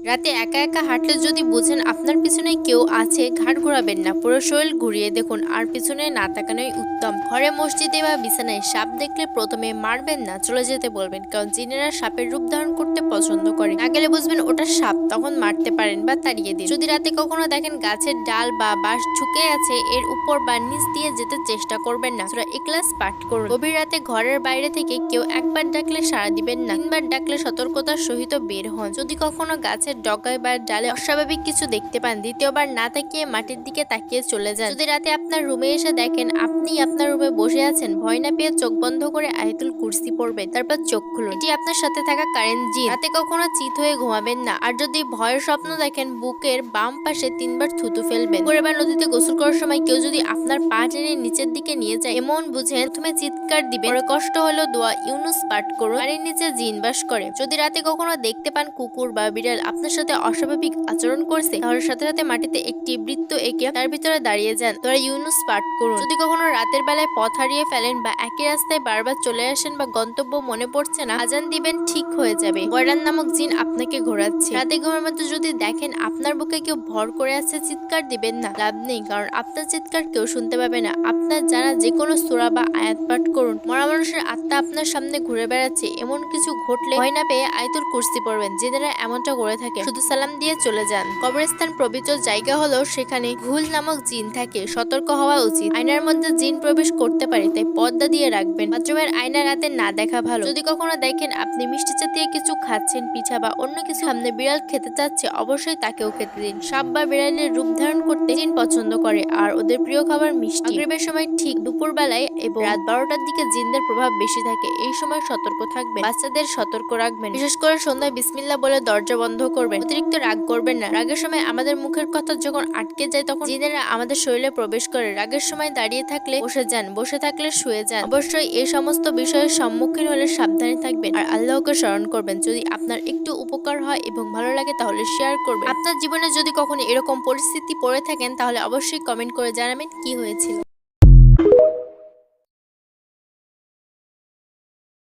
রাতে একা একা হাঁটলে যদি বুঝেন আপনার পিছনে কেউ আছে, ঘাড় ঘোরাবেন না, পুরো শরীর ঘুরিয়ে দেখুন আর পিছনে না তাকানোই উত্তম। ঘরে, মসজিদে বা বিছানায় সাপ দেখলে প্রথমে মারবেন না, চলে যেতে বলবেন, কারণ জিনেরা সাপের রূপ ধারণ করতে পছন্দ করে। না গেলে বুঝবেন ওটা সাপ, তখন মারতে পারেন বা তাড়িয়ে দিন। যদি রাতে কখনো দেখেন গাছের ডাল বা বাঁশ ঝুঁকে আছে, এর উপর বা নিচ দিয়ে যেতে চেষ্টা করবেন না। সূরা ইখলাস পাঠ করুন। গভীর রাতে ঘরের বাইরে থেকে কেউ একবার ডাকলে সাড়া দিবেন না, 3বার ডাকলে সতর্কতার সহিত বের হন। যদি কখনো গাছের ডগায় বা ডালে অস্বাভাবিক কিছু দেখতে পান, দ্বিতীয়বার না তাকিয়ে মাটির দিকে তাকিয়ে চলে যান। যদি রাতে আপনার রুমে এসে দেখেন আপনি আপনার রুমে বসে আছেন, ভয় না পেয়ে চোখ বন্ধ করে আয়াতুল কুরসি পড়বেন, তারপর চোখ খুলুন। এটি আপনার সাথে থাকা কারেন্ট জিন। রাতে কখনো চিত হয়ে ঘুমাবেন না। আর যদি ভয়ের স্বপ্ন দেখেন, বুকের বাম পাশে 3বার থুতু ফেলবেন। পুকুরে বা নদীতে গোসল করার সময় কেউ যদি আপনার পা টেনে নিচের দিকে নিয়ে যায়, এমন বুঝেন প্রথমে চিৎকার দিবেন, পরে কষ্ট হলো দোয়া ইউনুস পাঠ করুন। পানির নিচে জিন বাস করে। যদি রাতে কখনো দেখতে পান কুকুর বা বিড়াল আপনার সাথে অস্বাভাবিক আচরণ করছে, তাহলে সাথে সাথে মাটিতে একটি বৃত্ত এঁকে তার ভিতরে দাঁড়িয়ে যান, তোরা ইউনুস পাঠ করুন। যদি কখনো রাতের বেলায় পথ হারিয়ে ফেলেন বা একই রাস্তায় বারবার চলে আসেন বা গন্তব্য মনে পড়ছে না, আজান দিবেন, ঠিক হয়ে যাবে। বয়রান নামক জিন আপনাকে ঘোরাচ্ছে। রাতে ঘুমের মধ্যে যদি দেখেন আপনার বুকে কেউ ভর করে আছে, চিৎকার দিবেন না, লাভ নেই, কারণ আপনার চিৎকার কেউ শুনতে পাবে না। আপনার জানা যে কোনো সূরা বা আয়াত পাঠ করুন। মরা মানুষের আত্মা আপনার সামনে ঘুরে বেড়াচ্ছে, এমন কিছু ঘটলে ভয় না পেয়ে আয়াতুল কুরসি পড়বেন। জিনেরা এমনটা করে থাকে, শুধু সালাম দিয়ে চলে যান। কবরস্থান পবিত্র জায়গা হলেও সেখানে ঘুল নামক জিন থাকে, সতর্ক হওয়া উচিত। আয়নার মধ্যে জিন প্রবেশ করতে পারে, তাই পর্দা দিয়ে রাখবেন। বাথরুমের আয়না রাতে না দেখা ভালো। যদি কখনো দেখেন আপনি মিষ্টি জাতীয় কিছু খাচ্ছেন, পিঠা বা অন্য কিছু, সামনে বিড়াল খেতে চাচ্ছে, অবশ্যই তাকেও খেতে দিন। সাপ বা বিড়ালের রূপ ধারণ করতে জিন পছন্দ করে, আর ওদের প্রিয় খাবার মিষ্টি। মাগরিবের সময় ঠিক দুপুর বেলায় এবং রাত 12টার দিকে জিনদের প্রভাব বেশি থাকে, এই সময় সতর্ক থাকবেন। বাচ্চাদের সতর্ক রাখবেন, বিশেষ করে সন্ধ্যায় বিসমিল্লাহ বলে দরজা বন্ধ করবেন। অতিরিক্ত রাগ করবেন না। রাগের সময় আমাদের মুখের কথা যখন আটকে যায়, তখন জিনেরা আমাদের শরীরে প্রবেশ করে। রাগের সময় দাঁড়িয়ে থাকলে বসে যান, বসে থাকলে শুয়ে যান। অবশ্যই এই সমস্ত বিষয়ের সম্মুখীন হলে সাবধানে থাকবেন আর আল্লাহকে স্মরণ করবেন। যদি আপনার একটু উপকার হয় এবং ভালো লাগে তাহলে শেয়ার করবেন। আপনার জীবনে যদি কখনো এরকম পরিস্থিতি পড়ে থাকেন, তাহলে অবশ্যই কমেন্ট করে জানাবেন কি হয়েছিল।